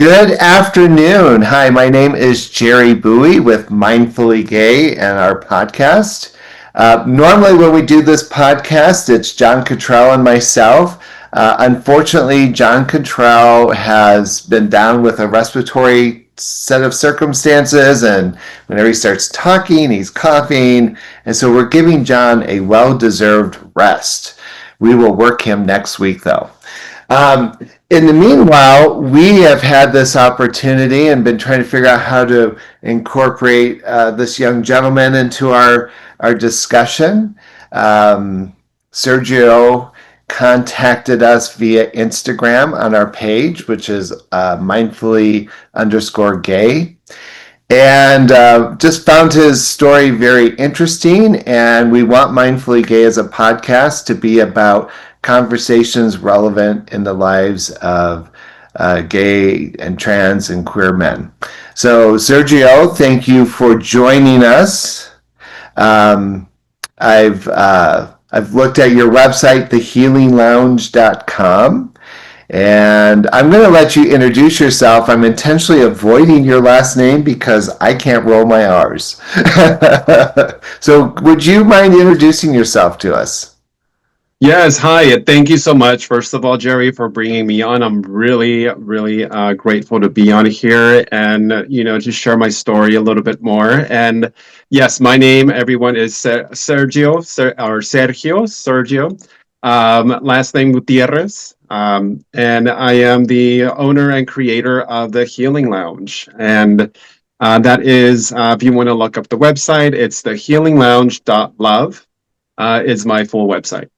Good afternoon. Hi, my name is Jerry Buie with Mindfully Gay and our podcast. Normally, when we do this podcast, it's John Cottrell and myself. Unfortunately, John Cottrell has been down with a respiratory set of circumstances, and whenever he starts talking, he's coughing. And so we're giving John a well deserved rest. We will work him next week, though. Um, in the meanwhile, we have had this opportunity and been trying to figure out how to incorporate this young gentleman into our discussion. Sergio contacted us via Instagram on our page, which is mindfully_gay. And just found his story very interesting. And we want Mindfully Gay as a podcast to be about conversations relevant in the lives of gay and trans and queer men. So, Sergio, thank you for joining us. Um, I've looked at your website, thehealinglounge.com, and I'm going to let you introduce yourself. I'm intentionally avoiding your last name because I can't roll my R's. So, would you mind introducing yourself to us? Yes, hi. Thank you so much, first of all, Jerry, for bringing me on. I'm really grateful to be on here and, to share my story a little bit more. And yes, my name, everyone, is Sergio. Last name Gutierrez. And I am the owner and creator of the Healing Lounge. And that is, if you want to look up the website, it's thehealinglounge.love is my full website.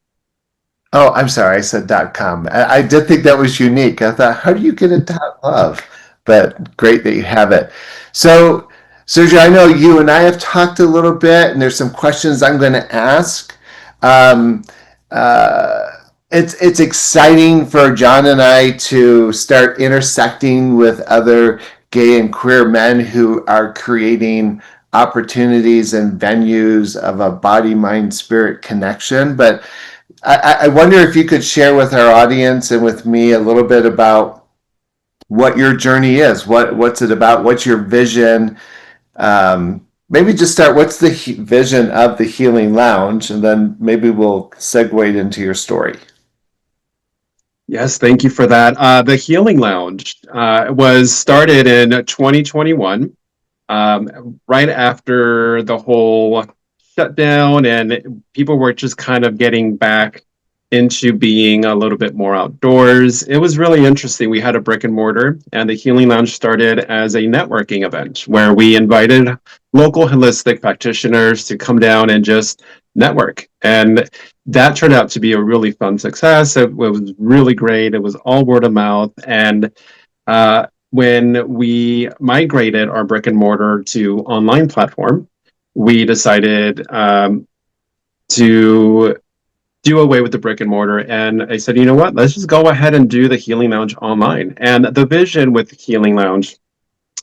Oh, I'm sorry, I said .com. I did think that was unique. I thought, how do you get a .love? But great that you have it. So, Sergio, I know you and I have talked a little bit, and there's some questions I'm going to ask. Um, uh, it's exciting for John and I to start intersecting with other gay and queer men who are creating opportunities and venues of a body, mind, spirit connection. But I wonder if you could share with our audience and with me a little bit about what your journey is. What's it about? What's your vision? Maybe just start. What's the vision of the Healing Lounge, and then maybe we'll segue into your story. Yes, thank you for that. The Healing Lounge was started in 2021, right after the whole shutdown, and people were just kind of getting back into being a little bit more outdoors. It was really interesting. We had a brick and mortar, and the Healing Lounge started as a networking event where we invited local holistic practitioners to come down and just network. And that turned out to be a really fun success. It was really great. It was all word of mouth. And when we migrated our brick and mortar to online platform, we decided to do away with the brick and mortar. And I said, you know what? Let's just go ahead and do the Healing Lounge online. And the vision with the Healing Lounge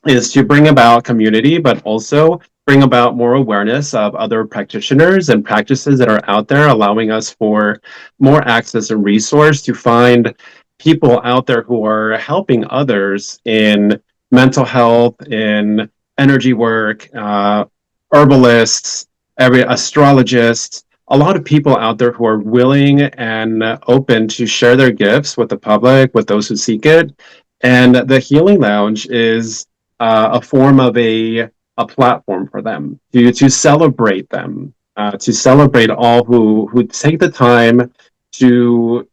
is to bring about community, but also bring about more awareness of other practitioners and practices that are out there, allowing us for more access and resource to find people out there who are helping others in mental health, in energy work, herbalists, every astrologists, a lot of people out there who are willing and open to share their gifts with the public, with those who seek it. And the Healing Lounge is a form of a platform for them to celebrate them, to celebrate all who take the time to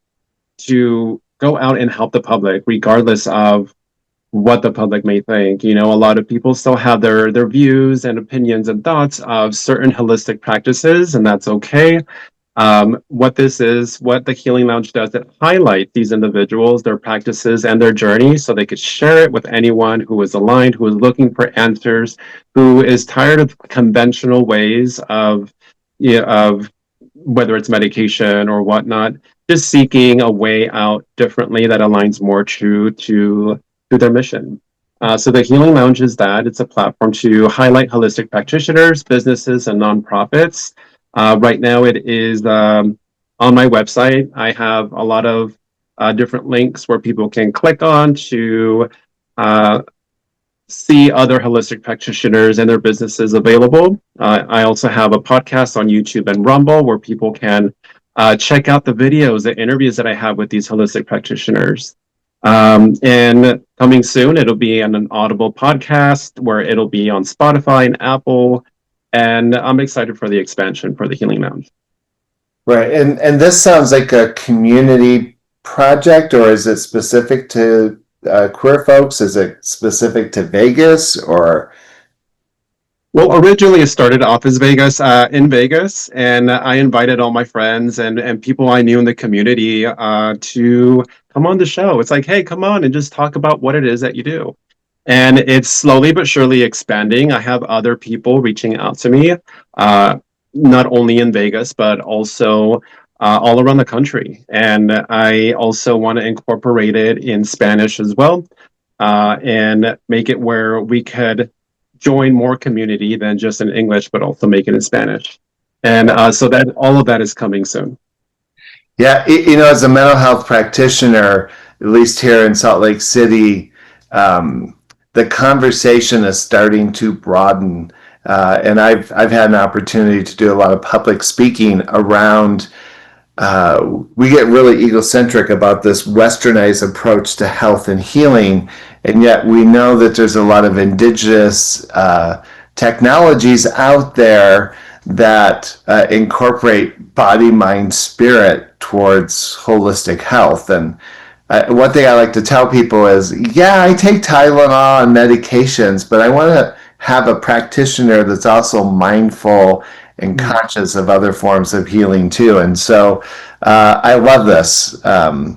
to go out and help the public, regardless of what the public may think. You know, a lot of people still have their views and opinions and thoughts of certain holistic practices, and that's okay. What this is, what the Healing Lounge does, it highlights these individuals, their practices, and their journey so they could share it with anyone who is aligned, who is looking for answers, who is tired of conventional ways of, of whether it's medication or whatnot, just seeking a way out differently that aligns more true to their mission. So the Healing Lounge is that. It's a platform to highlight holistic practitioners, businesses, and nonprofits. Right now, it is on my website. I have a lot of different links where people can click on to see other holistic practitioners and their businesses available. I also have a podcast on YouTube and Rumble where people can check out the videos, the interviews that I have with these holistic practitioners. And coming soon, it'll be on an Audible podcast where it'll be on Spotify and Apple. And I'm excited for the expansion for the Healing Lounge. Right. And this sounds like a community project, or is it specific to queer folks? Is it specific to Vegas, or? Well, originally it started off as Vegas, in Vegas, and I invited all my friends and people I knew in the community to come on the show. It's like, hey, come on and just talk about what it is that you do. And it's slowly but surely expanding. I have other people reaching out to me, not only in Vegas, but also all around the country. And I also want to incorporate it in Spanish as well, and make it where we could join more community than just in English, but also make it in Spanish. And so that all of that is coming soon. Yeah, you know, as a mental health practitioner, at least here in Salt Lake City, the conversation is starting to broaden. And I've had an opportunity to do a lot of public speaking around. We get really egocentric about this westernized approach to health and healing, and yet we know that there's a lot of indigenous technologies out there that incorporate body, mind, spirit towards holistic health. And one thing I like to tell people is, yeah, I take Tylenol and medications, but I want to have a practitioner that's also mindful and conscious of other forms of healing too. And so I love this. I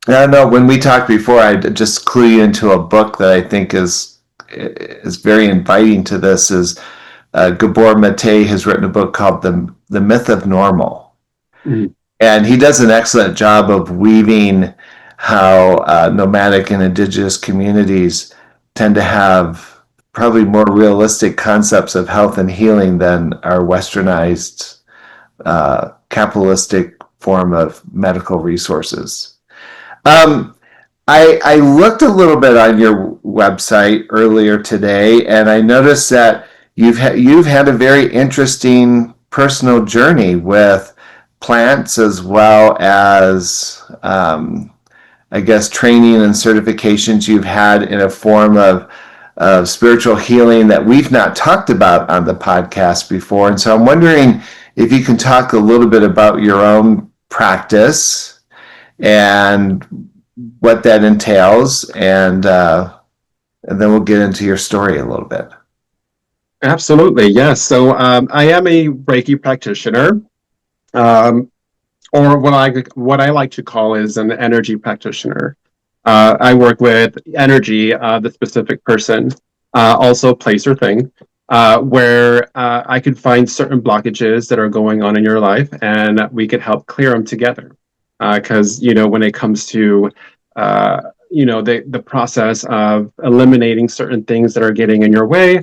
don't know, when we talked before, I just clue you into a book that I think is very inviting to this. Is Gabor Mate has written a book called The Myth of Normal. Mm-hmm. And he does an excellent job of weaving how nomadic and indigenous communities tend to have probably more realistic concepts of health and healing than our westernized capitalistic form of medical resources. I looked a little bit on your website earlier today, and I noticed that you've had a very interesting personal journey with plants, as well as I guess training and certifications you've had in a form of spiritual healing that we've not talked about on the podcast before. And so I'm wondering if you can talk a little bit about your own practice and what that entails, and then we'll get into your story a little bit. Absolutely, yes. So I am a Reiki practitioner, or what I like to call is an energy practitioner. I work with energy, the specific person, also place or thing, where I could find certain blockages that are going on in your life, and we could help clear them together. Because when it comes to the process of eliminating certain things that are getting in your way,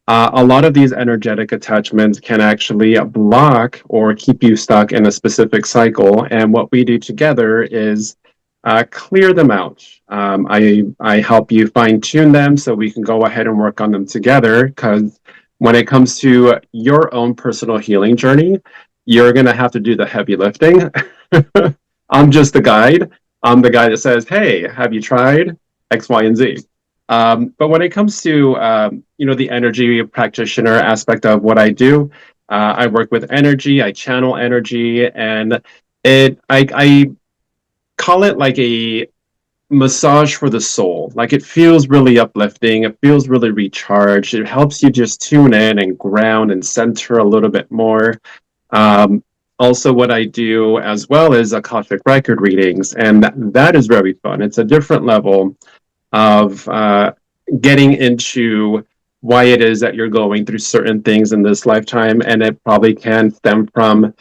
a lot of these energetic attachments can actually block or keep you stuck in a specific cycle. And what we do together is clear them out. I help you fine tune them so we can go ahead and work on them together. Because when it comes to your own personal healing journey, you're going to have to do the heavy lifting. I'm just the guide. I'm the guy that says, hey, have you tried X, Y, and Z? But when it comes to, the energy practitioner aspect of what I do, I work with energy, I channel energy, and I call it like a massage for the soul. Like, it feels really uplifting. It feels really recharged. It helps you just tune in and ground and center a little bit more. Also, what I do as well is Akashic Record readings, and that is very fun. It's a different level of getting into why it is that you're going through certain things in this lifetime, and it probably can stem from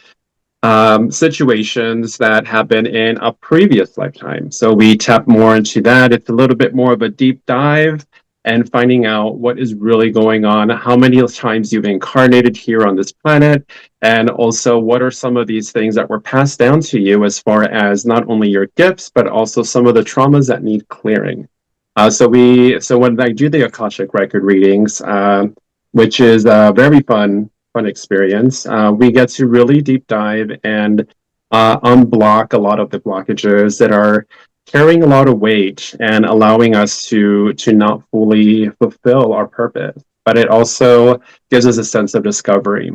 situations that happened in a previous lifetime. So we tap more into that. It's a little bit more of a deep dive and finding out what is really going on, how many times you've incarnated here on this planet, and also what are some of these things that were passed down to you as far as not only your gifts, but also some of the traumas that need clearing. So when I do the Akashic Record readings, which is a very fun experience, we get to really deep dive and unblock a lot of the blockages that are carrying a lot of weight and allowing us to not fully fulfill our purpose. But it also gives us a sense of discovery.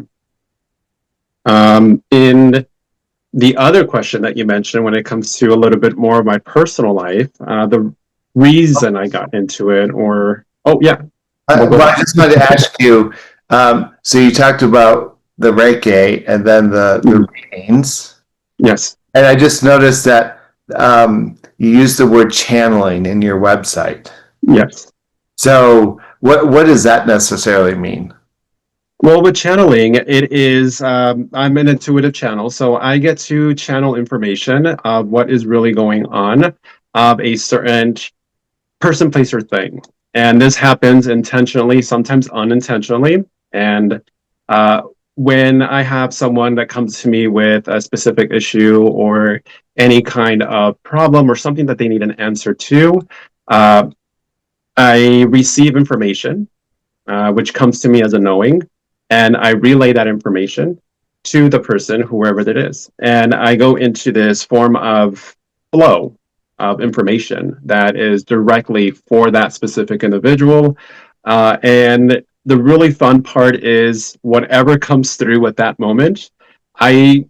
In the other question that you mentioned, when it comes to a little bit more of my personal life, the reason I got into it, or oh yeah, we'll go Well, ahead. I just wanted to ask you. So you talked about the Reiki and then the Mhm. readings, Yes, and I just noticed that you use the word channeling in your website. yes. So what does that necessarily mean? Well, with channeling, it is I'm an intuitive channel, so I get to channel information of what is really going on of a certain person, place, or thing. And this happens intentionally, sometimes unintentionally. And uh, when I have someone that comes to me with a specific issue or any kind of problem or something that they need an answer to, uh, I receive information, which comes to me as a knowing, and I relay that information to the person, whoever it is. And I go into this form of flow of information that is directly for that specific individual. And the really fun part is whatever comes through at that moment, I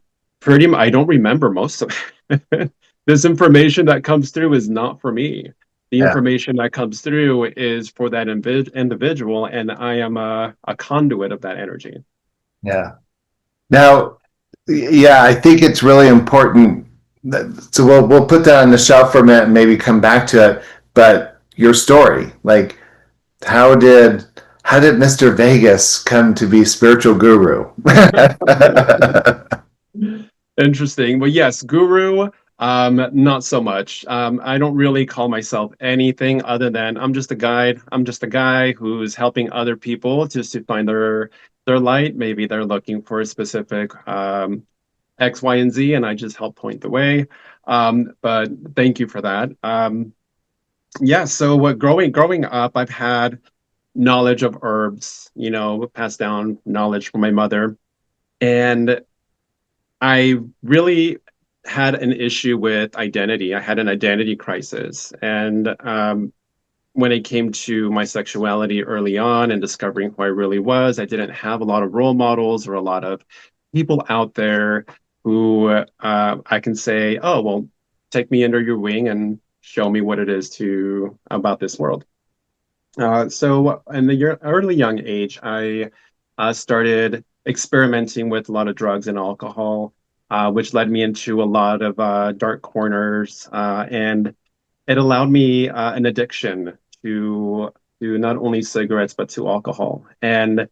I don't remember most of it. This information that comes through is not for me. The Yeah, information that comes through is for that individual, and I am a conduit of that energy. yeah. Now, yeah, I think it's really important. So we'll put that on the shelf for a minute and maybe come back to it. But your story, like how did how did Mr. Vegas come to be spiritual guru? Interesting. Well, yes, guru, not so much. I don't really call myself anything other than I'm just a guide. I'm just a guy who's helping other people just to find their light. Maybe they're looking for a specific X, Y, and Z, and I just help point the way. But thank you for that. Yeah, so growing up, I've had knowledge of herbs, passed down knowledge from my mother. And I really had an issue with identity. I had an identity crisis. And when it came to my sexuality early on and discovering who I really was, I didn't have a lot of role models or a lot of people out there who I can say, oh, well, take me under your wing and show me what it is to about this world. So in the early young age, I started experimenting with a lot of drugs and alcohol, which led me into a lot of dark corners, and it allowed me an addiction to not only cigarettes but to alcohol. And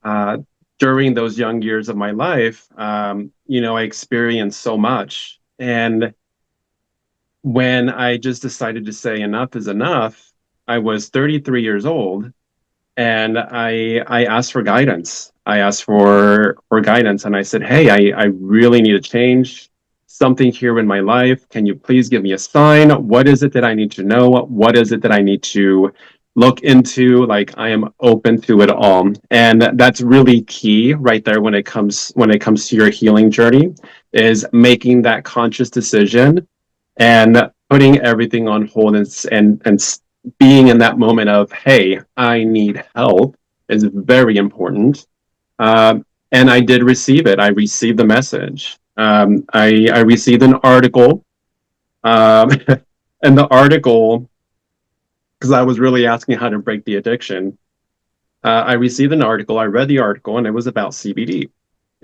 uh, during those young years of my life, I experienced so much. And when I just decided to say enough is enough, I was 33 years old and I asked for guidance. I asked for guidance, and I said, "Hey, I really need to change something here in my life. Can you please give me a sign? What is it that I need to know? What is it that I need to look into? Like I am open to it all." And that's really key right there when it comes to your healing journey is making that conscious decision and putting everything on hold and being in that moment of, hey, I need help is very important. And I did receive it. I received the message. I received an article, um, and the article, because I was really asking how to break the addiction, I received an article. I read the article, and it was about CBD.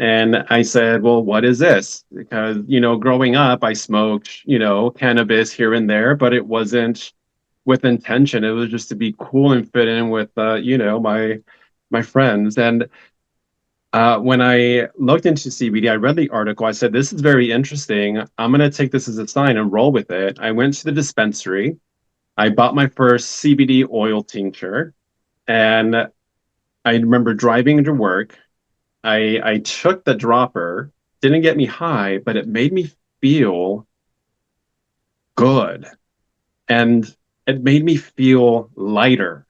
And I said, well, what is this? Because, growing up, I smoked, cannabis here and there, but it wasn't with intention. It was just to be cool and fit in with, my friends. And when I looked into CBD, I read the article. I said, this is very interesting. I'm going to take this as a sign and roll with it. I went to the dispensary. I bought my first CBD oil tincture. And I remember driving to work. I took the dropper, didn't get me high, but it made me feel good. And it made me feel lighter.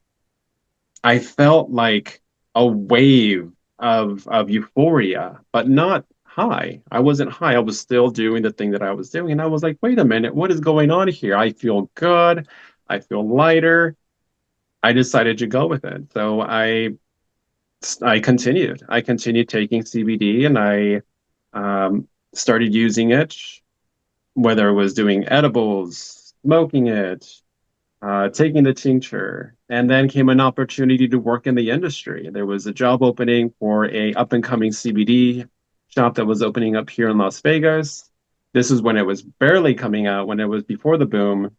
I felt like a wave of euphoria, but not high. I wasn't high. I was still doing the thing that I was doing. And I was like, wait a minute, what is going on here? I feel good. I feel lighter. I decided to go with it. So I continued. I continued taking CBD, and I started using it, whether it was doing edibles, smoking it, taking the tincture, and then came an opportunity to work in the industry. There was a job opening for a up and coming CBD shop that was opening up here in Las Vegas. This is when it was barely coming out, when it was before the boom,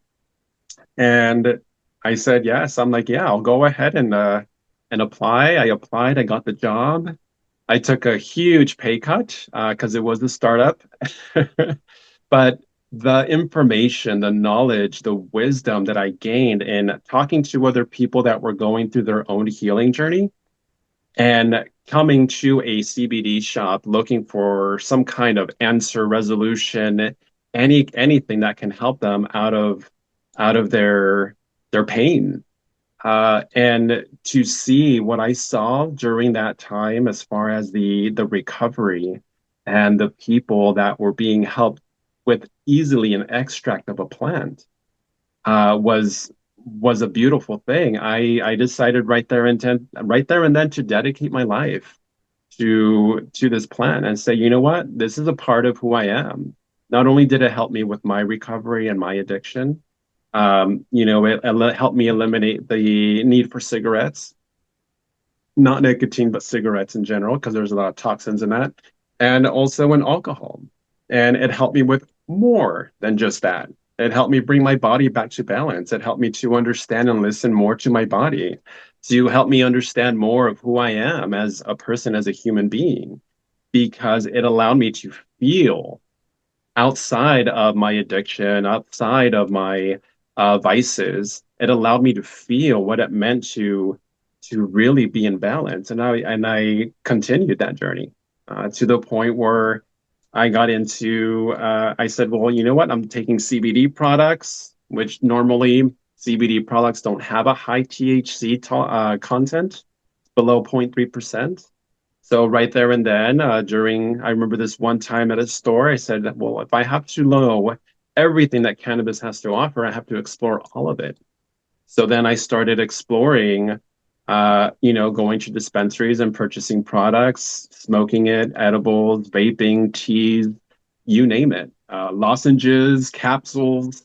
and I said yes. I'm like, yeah, I'll go ahead and apply. I applied. I got the job. I took a huge pay cut because it was a startup. But the information, the knowledge, the wisdom that I gained in talking to other people that were going through their own healing journey and coming to a CBD shop looking for some kind of answer, resolution, anything that can help them out of their pain. And to see what I saw during that time, as far as the recovery and the people that were being helped with easily an extract of a plant, was a beautiful thing. I decided right there and then to dedicate my life to this plant and say, you know what, this is a part of who I am. Not only did it help me with my recovery and my addiction, it helped me eliminate the need for cigarettes, not nicotine, but cigarettes in general, because there's a lot of toxins in that, and also in alcohol. And it helped me with more than just that. It helped me bring my body back to balance. It helped me to understand and listen more to my body, to help me understand more of who I am as a person, as a human being, because it allowed me to feel outside of my addiction, outside of my vices. It allowed me to feel what it meant to really be in balance, and I continued that journey to the point where I got into. I said, well, you know what? I'm taking CBD products, which normally CBD products don't have a high THC content, below 0.3%. So right there and then, I remember this one time at a store, I said, well, if I have to know everything that cannabis has to offer, I have to explore all of it. So then I started exploring, going to dispensaries and purchasing products, smoking it, edibles, vaping, teas, you name it, lozenges, capsules,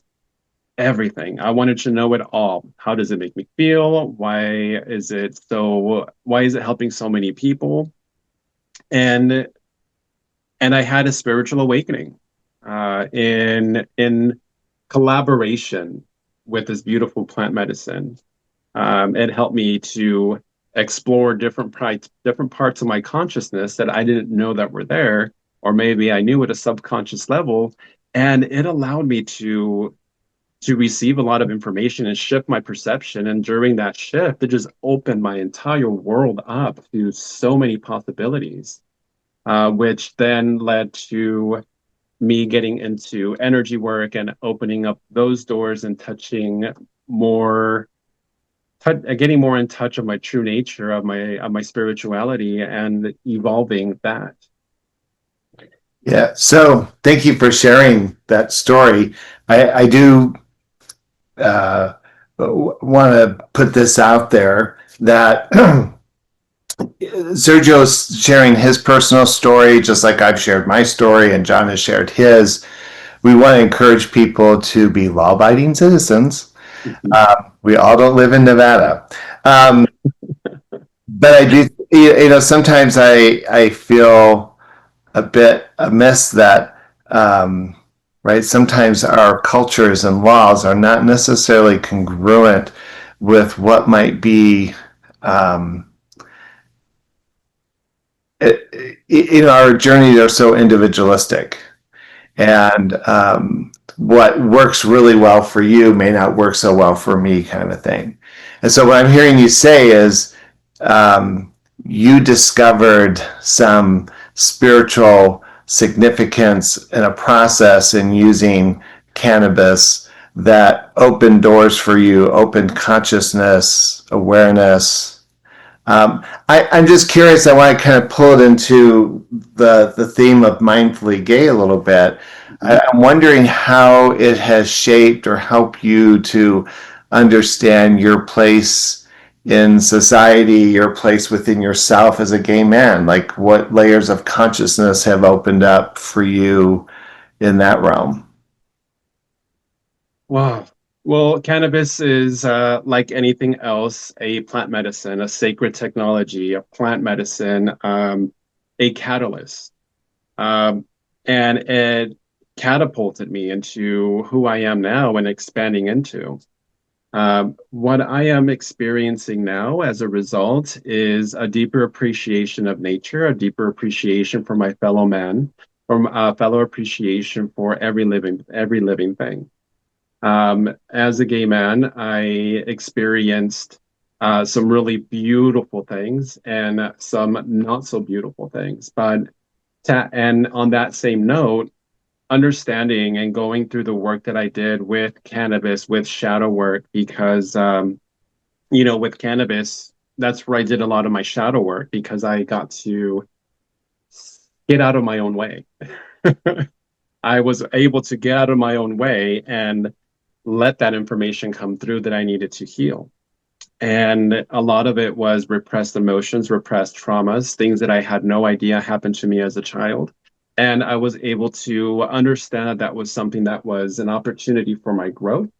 everything. I wanted to know it all. How does it make me feel? Why is it helping so many people? And I had a spiritual awakening in collaboration with this beautiful plant medicine. It helped me to explore different parts of my consciousness that I didn't know that were there, or maybe I knew at a subconscious level, and it allowed me to receive a lot of information and shift my perception. And during that shift, it just opened my entire world up to so many possibilities, which then led to me getting into energy work and opening up those doors and more getting more in touch of my true nature, of my spirituality, and evolving that. Yeah. So thank you for sharing that story. I do want to put this out there that Sergio's sharing his personal story, just like I've shared my story and John has shared his. We want to encourage people to be law-abiding citizens. We all don't live in Nevada. But I do, sometimes I feel a bit amiss that, right, sometimes our cultures and laws are not necessarily congruent with what might be, our journeys are so individualistic. And what works really well for you may not work so well for me, kind of thing. And so what I'm hearing you say is you discovered some spiritual significance in a process in using cannabis that opened doors for you, opened consciousness, awareness. I'm just curious. I want to kind of pull it into the theme of mindfully gay a little bit. I'm wondering how it has shaped or helped you to understand your place in society, your place within yourself as a gay man. Like, what layers of consciousness have opened up for you in that realm? Wow. Well, cannabis is like anything else, a plant medicine, a sacred technology, a plant medicine, a catalyst. Um, and it catapulted me into who I am now and expanding into. What I am experiencing now as a result is a deeper appreciation of nature, a deeper appreciation for my fellow man, from fellow appreciation for every living thing. As a gay man, I experienced some really beautiful things and some not so beautiful things. And on that same note, understanding and going through the work that I did with cannabis, with shadow work, because, with cannabis, that's where I did a lot of my shadow work because I got to get out of my own way. I was able to get out of my own way and let that information come through that I needed to heal. And a lot of it was repressed emotions, repressed traumas, things that I had no idea happened to me as a child. And I was able to understand that that was something that was an opportunity for my growth,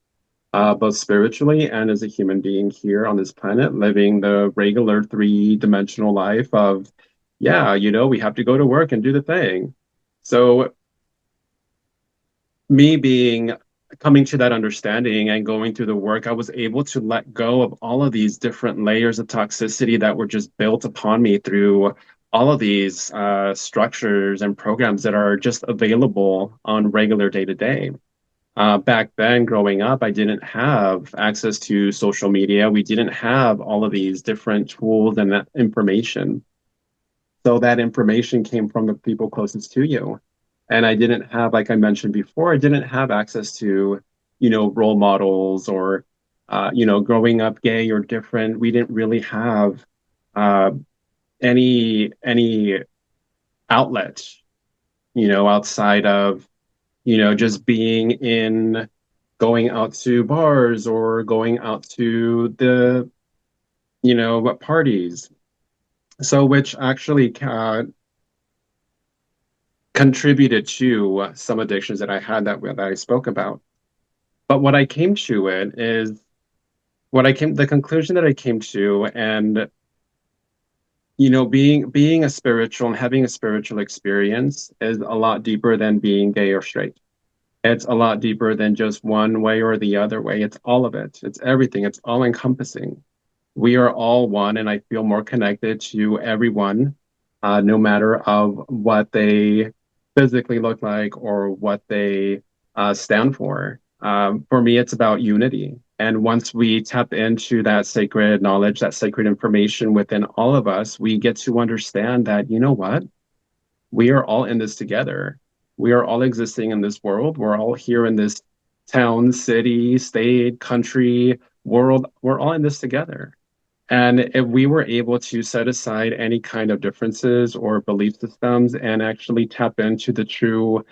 both spiritually and as a human being here on this planet, living the regular three-dimensional life of, yeah, we have to go to work and do the thing. So me being coming to that understanding and going through the work, I was able to let go of all of these different layers of toxicity that were just built upon me through all of these structures and programs that are just available on regular day to day. Back then, growing up, I didn't have access to social media. We didn't have all of these different tools and that information. So that information came from the people closest to you. And I didn't have, like I mentioned before, I didn't have access to, role models or, growing up gay or different. We didn't really have uh, any outlet, outside of, just being in, going out to bars or going out to the, parties. So which actually contributed to some addictions that I had that I spoke about. But what I came to it is the conclusion that I came to, and being a spiritual and having a spiritual experience is a lot deeper than being gay or straight. It's a lot deeper than just one way or the other way. It's all of it. It's everything. It's all encompassing. We are all one, and I feel more connected to everyone, no matter of what they physically look like or what they stand for. For me, it's about unity. And once we tap into that sacred knowledge, that sacred information within all of us, we get to understand that, you know what? We are all in this together. We are all existing in this world. We're all here in this town, city, state, country, world. We're all in this together. And if we were able to set aside any kind of differences or belief systems and actually tap into the true,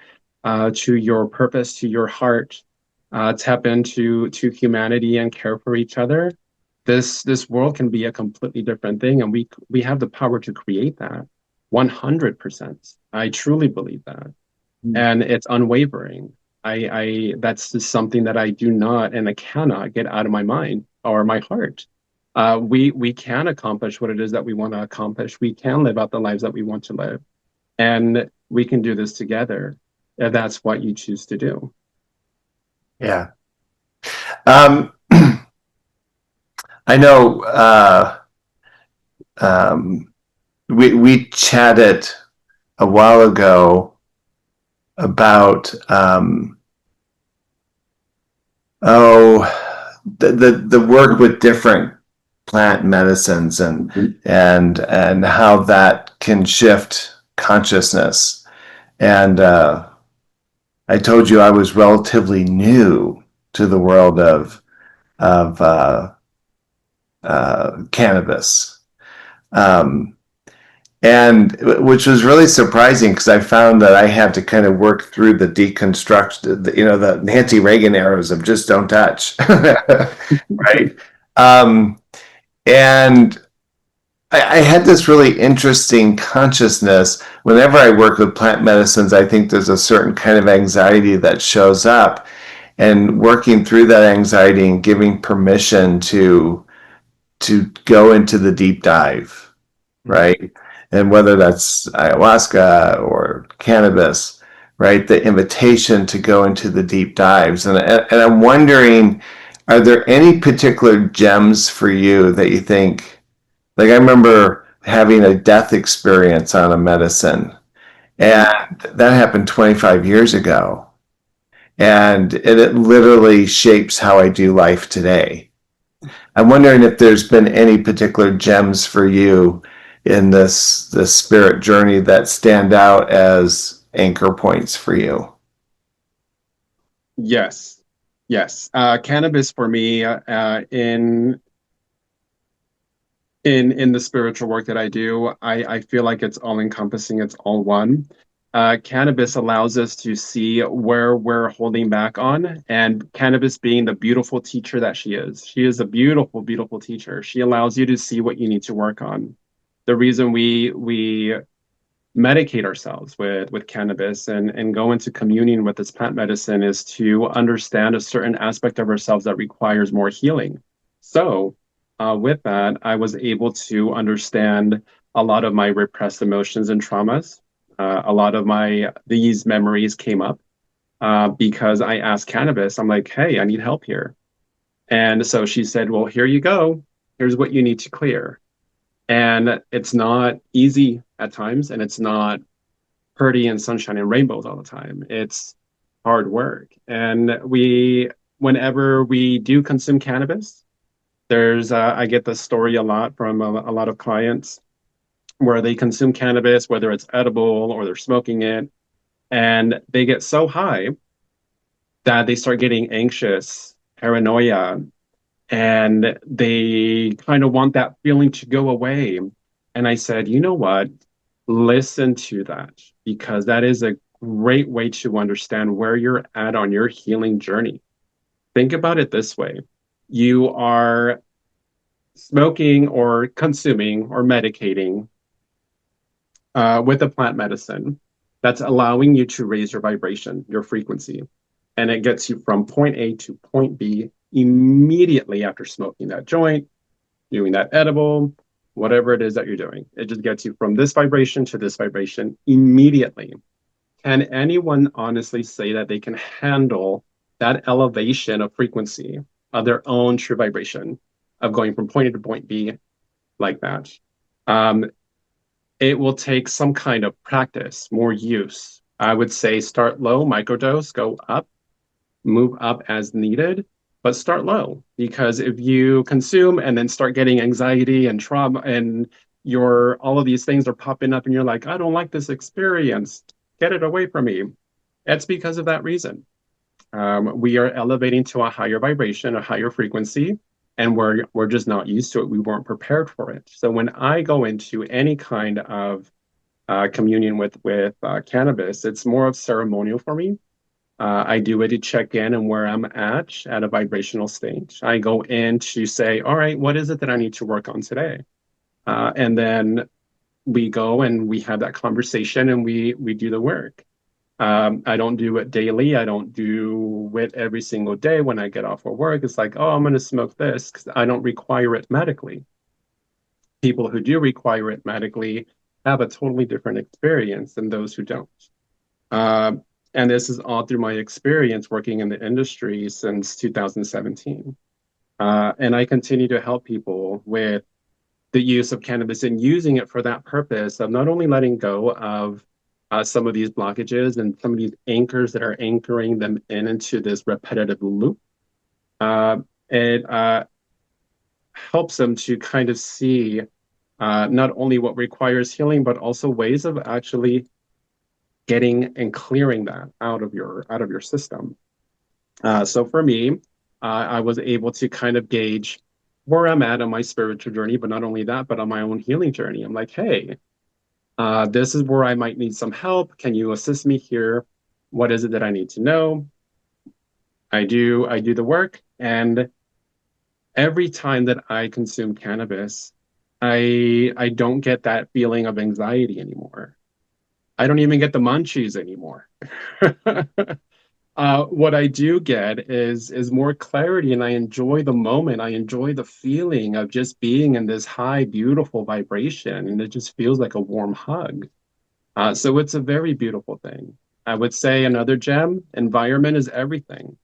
to your purpose, to your heart, tap into to humanity and care for each other, this world can be a completely different thing, and we have the power to create that. 100%. I truly believe that, and it's unwavering. I that's just something that I do not and I cannot get out of my mind or my heart. We can accomplish what it is that we want to accomplish. We can live out the lives that we want to live, and we can do this together if that's what you choose to do. Yeah. Um, I know um, we chatted a while ago about the work with different plant medicines and how that can shift consciousness. And I told you I was relatively new to the world of cannabis. Um, and which was really surprising because I found that I had to kind of work through the deconstruct, the Nancy Reagan arrows of just don't touch, right? Um, and I had this really interesting consciousness. Whenever I work with plant medicines, I think there's a certain kind of anxiety that shows up, and working through that anxiety and giving permission to go into the deep dive, right? And whether that's ayahuasca or cannabis, right? The invitation to go into the deep dives. And I'm wondering, are there any particular gems for you that you think, like I remember having a death experience on a medicine, Mm. and that happened 25 years ago. And it literally shapes how I do life today. I'm wondering if there's been any particular gems for you in this spirit journey that stand out as anchor points for you. Yes, yes. Cannabis for me, in the spiritual work that I do, I feel like it's all encompassing, it's all one. Cannabis allows us to see where we're holding back on, and cannabis being the beautiful teacher that she is. She is a beautiful, beautiful teacher. She allows you to see what you need to work on. The reason we medicate ourselves with cannabis and go into communion with this plant medicine is to understand a certain aspect of ourselves that requires more healing. So, with that, I was able to understand a lot of my repressed emotions and traumas. A lot of my these memories came up because I asked cannabis. I'm like, "Hey, I need help here," and so she said, "Well, here you go. Here's what you need to clear." And it's not easy at times, and it's not pretty and sunshine and rainbows all the time. It's hard work. And whenever we do consume cannabis, I get the story a lot from a lot of clients where they consume cannabis, whether it's edible or they're smoking it, and they get so high that they start getting anxious, paranoia, and they kind of want that feeling to go away. And I said, you know what? Listen to that because that is a great way to understand where you're at on your healing journey. Think about it this way. You are smoking or consuming or medicating with a plant medicine that's allowing you to raise your vibration, your frequency, and it gets you from point A to point B immediately after smoking that joint, doing that edible, whatever it is that you're doing. It just gets you from this vibration to this vibration immediately. Can anyone honestly say that they can handle that elevation of frequency of their own true vibration of going from point A to point B like that? Um, it will take some kind of practice, more use. I would say start low, microdose, go up, move up as needed, but start low because if you consume and then start getting anxiety and trauma and your all of these things are popping up and you're like, I don't like this experience, get it away from me. It's because of that reason. We are elevating to a higher vibration, a higher frequency, and we're just not used to it. We weren't prepared for it. So when I go into any kind of communion with cannabis, it's more of ceremonial for me. I do it to check in and where I'm at a vibrational state. I go in to say, all right, what is it that I need to work on today? And then we go and we have that conversation and we do the work. I don't do it daily. I don't do it every single day when I get off of work. It's like, oh, I'm going to smoke this because I don't require it medically. People who do require it medically have a totally different experience than those who don't. Uh, and this is all through my experience working in the industry since 2017. And I continue to help people with the use of cannabis and using it for that purpose of not only letting go of some of these blockages and some of these anchors that are anchoring them into this repetitive loop. Uh, it helps them to kind of see not only what requires healing, but also ways of actually getting and clearing that out of your system. So for me, I was able to kind of gauge where I'm at on my spiritual journey, but not only that, but on my own healing journey. I'm like, hey, this is where I might need some help. Can you assist me here? What is it that I need to know? I do the work, and every time that I consume cannabis, I don't get that feeling of anxiety anymore. I don't even get the munchies anymore. What I do get is more clarity, and I enjoy the moment. I enjoy the feeling of just being in this high, beautiful vibration, and it just feels like a warm hug. So it's a very beautiful thing. I would say another gem, environment is everything.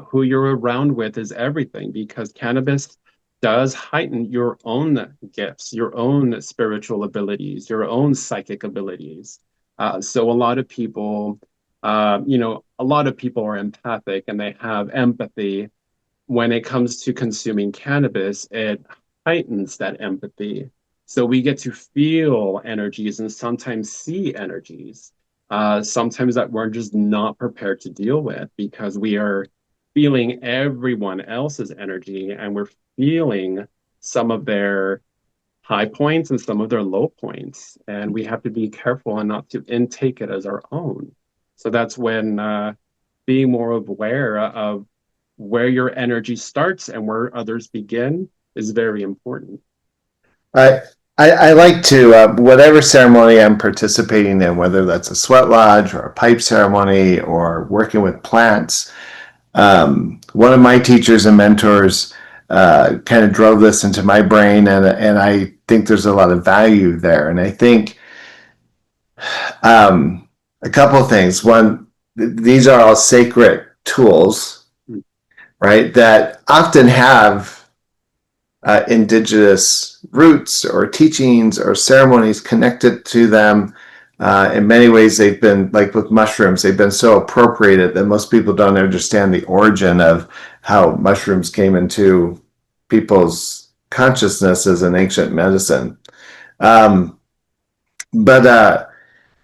Who you're around with is everything because cannabis does heighten your own gifts, your own spiritual abilities, your own psychic abilities. So a lot of people, a lot of people are empathic and they have empathy. When it comes to consuming cannabis, it heightens that empathy. So we get to feel energies and sometimes see energies, sometimes that we're just not prepared to deal with because we are feeling everyone else's energy and we're feeling some of their high points and some of their low points. And we have to be careful and not to intake it as our own. So that's when being more aware of where your energy starts and where others begin is very important. I I like to whatever ceremony I'm participating in, whether that's a sweat lodge or a pipe ceremony or working with plants. One of my teachers and mentors kind of drove this into my brain, and I think there's a lot of value there. And I think um, a couple of things. One, these are all sacred tools, right? That often have indigenous roots or teachings or ceremonies connected to them. In many ways, they've been, like with mushrooms, they've been so appropriated that most people don't understand the origin of how mushrooms came into people's consciousness as an ancient medicine. Um, but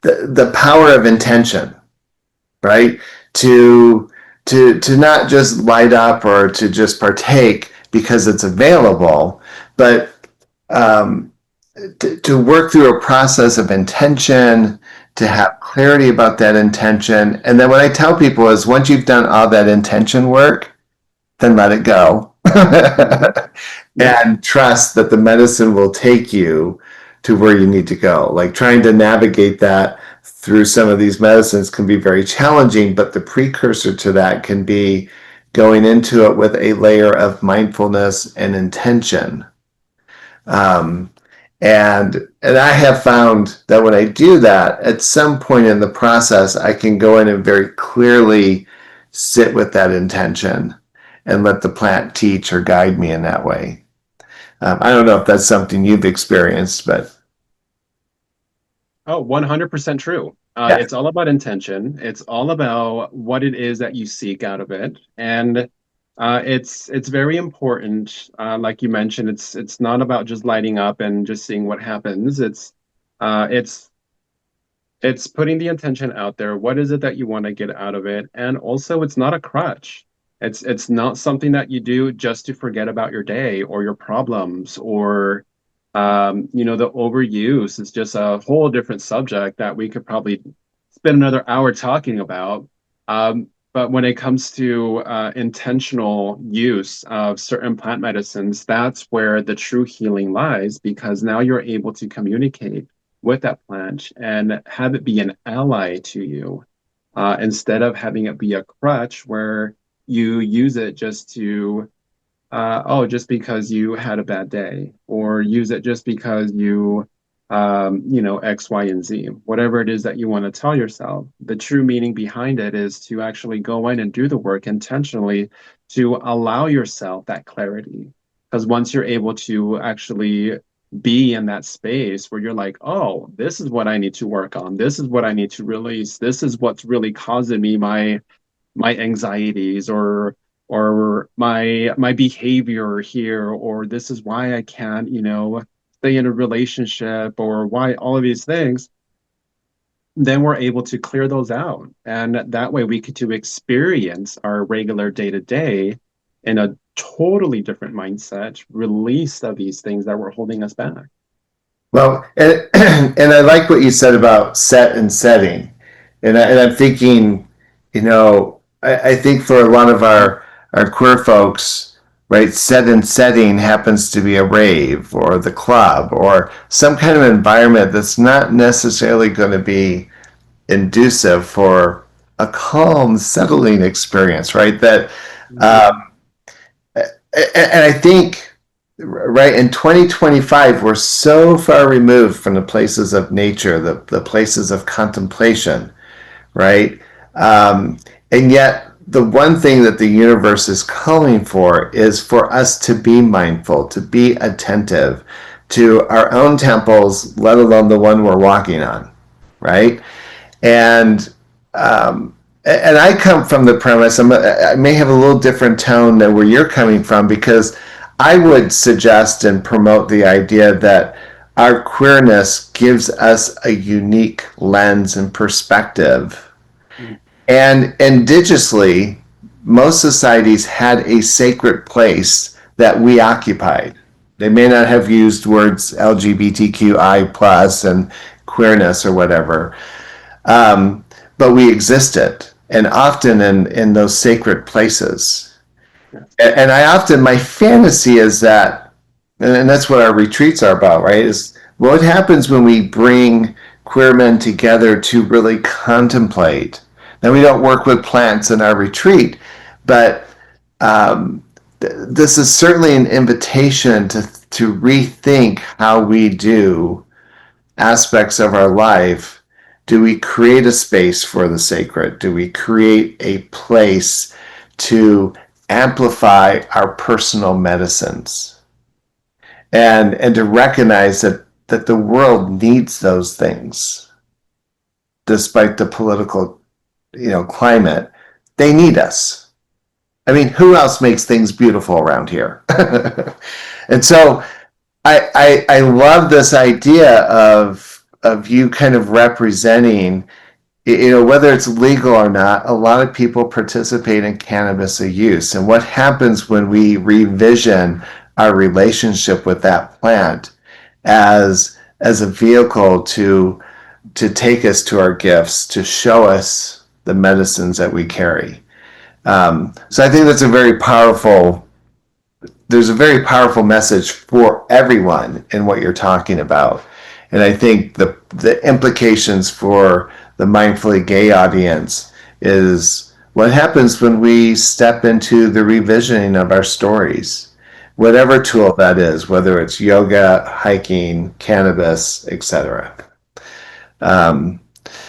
the power of intention, right? To to not just light up or to just partake because it's available, but um, to work through a process of intention, to have clarity about that intention. And then what I tell people is once you've done all that intention work, then let it go. Mm-hmm. Yep. And trust that the medicine will take you to where you need to go. Like trying to navigate that through some of these medicines can be very challenging, but the precursor to that can be going into it with a layer of mindfulness and intention. Um, and I have found that when I do that, at some point in the process, I can go in and very clearly sit with that intention and let the plant teach or guide me in that way. I don't know if that's something you've experienced, but Oh, 100% true. yeah. It's all about intention. It's all about what it is that you seek out of it, and it's very important. Like you mentioned, it's not about just lighting up and just seeing what happens. Uh, it's it's putting the intention out there. What is it that you want to get out of it? And also, it's not a crutch. It's not something that you do just to forget about your day or your problems or the overuse is just a whole different subject that we could probably spend another hour talking about. But when it comes to intentional use of certain plant medicines, that's where the true healing lies because now you're able to communicate with that plant and have it be an ally to you instead of having it be a crutch where you use it just to just because you had a bad day, or use it just because X, Y, and Z, whatever it is that you want to tell yourself. The true meaning behind it is to actually go in and do the work intentionally to allow yourself that clarity. Because once you're able to actually be in that space where you're like, oh, this is what I need to work on, this is what I need to release, this is what's really causing me my anxieties or my behavior here or this is why I can't stay in a relationship or why all of these things then we're able to clear those out. And that way we get to experience our regular day to day in a totally different mindset, release of these things that were holding us back. Well, and I like what you said about set and setting. And I'm thinking, I think for a lot of our queer folks, right, set and setting happens to be a rave or the club or some kind of environment that's not necessarily going to be inducive for a calm, settling experience, right? That, um, and I think, right, in 2025, we're so far removed from the places of nature, the places of contemplation, right? And yet, the one thing that the universe is calling for is for us to be mindful, to be attentive to our own temples, let alone the one we're walking on, right? And and I come from the premise, I may have a little different tone than where you're coming from, because I would suggest and promote the idea that our queerness gives us a unique lens and perspective. And indigenously, most societies had a sacred place that we occupied. They may not have used words LGBTQI plus and queerness or whatever, but we existed, and often in those sacred places. And I often, my fantasy is that, and that's what our retreats are about, right? Is what happens when we bring queer men together to really contemplate. Now, we don't work with plants in our retreat, but this is certainly an invitation to rethink how we do aspects of our life. Do we create a space for the sacred? Do we create a place to amplify our personal medicines? And to recognize that the world needs those things, despite the political, climate. They need us. I mean, who else makes things beautiful around here? And so I love this idea of you kind of representing, whether it's legal or not, a lot of people participate in cannabis use. And what happens when we revision our relationship with that plant as a vehicle to take us to our gifts, to show us the medicines that we carry. So I think that's there's a very powerful message for everyone in what you're talking about. And I think the implications for the mindfully gay audience is what happens when we step into the revisioning of our stories, whatever tool that is, whether it's yoga, hiking, cannabis, etc.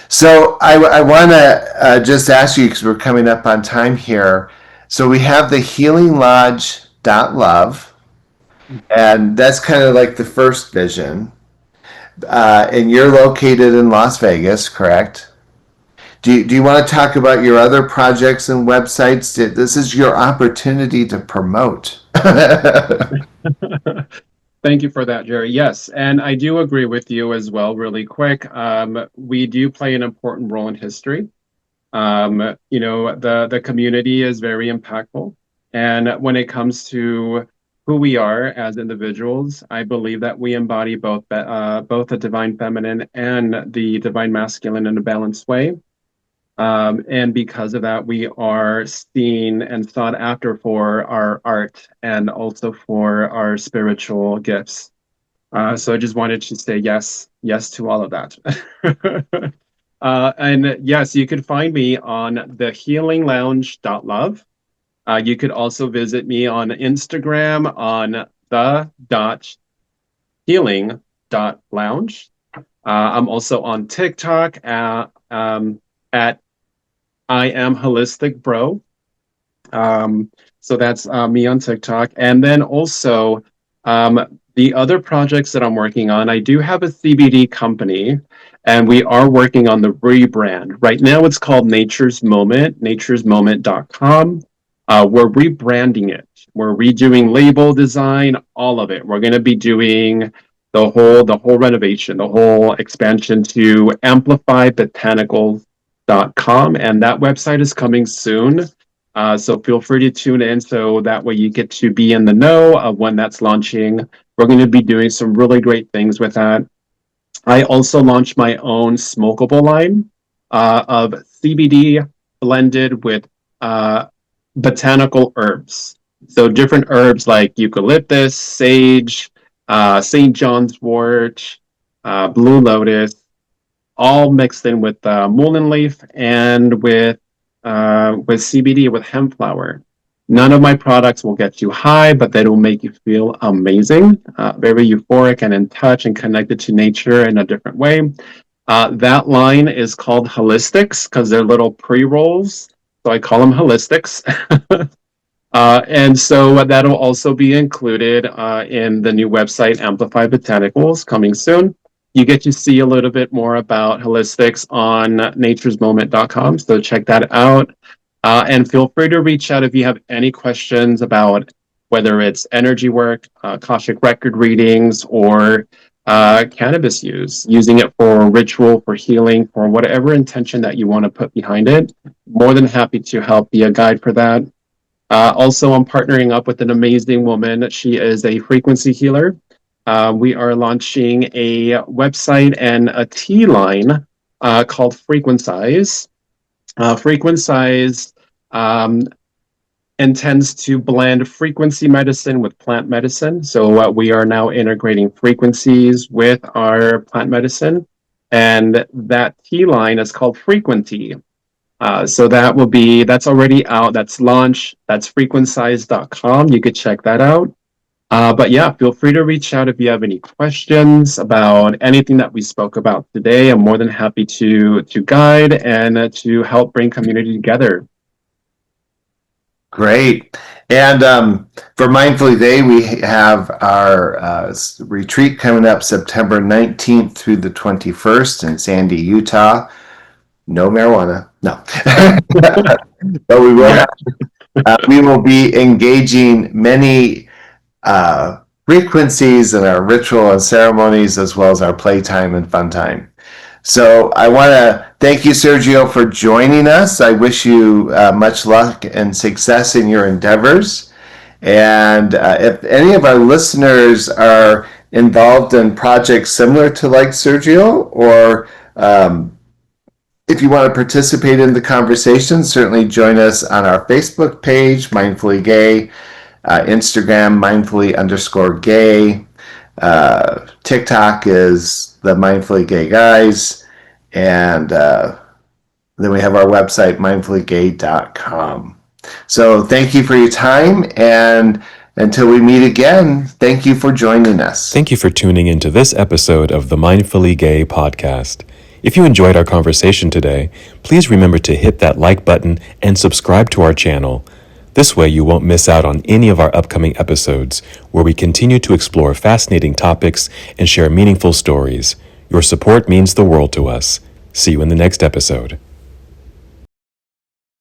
So I want to just ask you, because we're coming up on time here. So we have the healinglodge.love, and that's kind of like the first vision. And you're located in Las Vegas, correct? Do you want to talk about your other projects and websites? This is your opportunity to promote. Thank you for that, Jerry. Yes, and I do agree with you as well, really quick. We do play an important role in history. The community is very impactful. And when it comes to who we are as individuals, I believe that we embody both the divine feminine and the divine masculine in a balanced way. And because of that, we are seen and sought after for our art and also for our spiritual gifts. So I just wanted to say yes to all of that. And yes, you could find me on the healinglounge.love. You could also visit me on Instagram on the.healing.lounge. I'm also on TikTok at I am holistic bro. So that's me on TikTok. And then also the other projects that I'm working on, I do have a CBD company, and we are working on the rebrand. Right now it's called Nature's Moment, nature'smoment.com. We're rebranding it. We're redoing label design, all of it. We're going to be doing the whole renovation, the whole expansion to amplifybotanicals.com, and that website is coming soon. So feel free to tune in so that way you get to be in the know of when that's launching. We're going to be doing some really great things with that. I also launched my own smokable line of CBD blended with botanical herbs. So different herbs like eucalyptus, sage, St. John's wort, blue lotus, all mixed in with mullein leaf and with CBD with hemp flower. None of my products will get you high, but they will make you feel amazing, very euphoric and in touch and connected to nature in a different way. That line is called Holistics because they're little pre-rolls. So I call them Holistics. And so that'll also be included in the new website, Amplify Botanicals, coming soon. You get to see a little bit more about holistics on naturesmoment.com. So check that out. And feel free to reach out if you have any questions about whether it's energy work, Akashic Record readings, or cannabis using it for ritual, for healing, for whatever intention that you want to put behind it. More than happy to help be a guide for that. Also, I'm partnering up with an amazing woman. She is a frequency healer. We are launching a website and a tea line called Frequensize. Frequensize intends to blend frequency medicine with plant medicine. So we are now integrating frequencies with our plant medicine. And that tea line is called Frequenty. So that's already out, that's launched, that's frequensize.com. You could check that out. But yeah, feel free to reach out if you have any questions about anything that we spoke about today. I'm more than happy to guide and to help bring community together. Great. And for Mindfully Day, we have our retreat coming up September 19th through the 21st in Sandy, Utah. No marijuana, no. But we will we will be engaging many frequencies in our ritual and ceremonies, as well as our playtime and fun time. So I want to thank you, Serjio, for joining us. I wish you much luck and success in your endeavors. And if any of our listeners are involved in projects similar to like Serjio, or if you want to participate in the conversation, certainly join us on our Facebook page, Mindfully Gay, Instagram, mindfully_gay. TikTok is the Mindfully Gay Guys. And then we have our website, mindfullygay.com. So thank you for your time. And until we meet again, thank you for joining us. Thank you for tuning into this episode of the Mindfully Gay podcast. If you enjoyed our conversation today, please remember to hit that like button and subscribe to our channel. This way you won't miss out on any of our upcoming episodes, where we continue to explore fascinating topics and share meaningful stories. Your support means the world to us. See you in the next episode.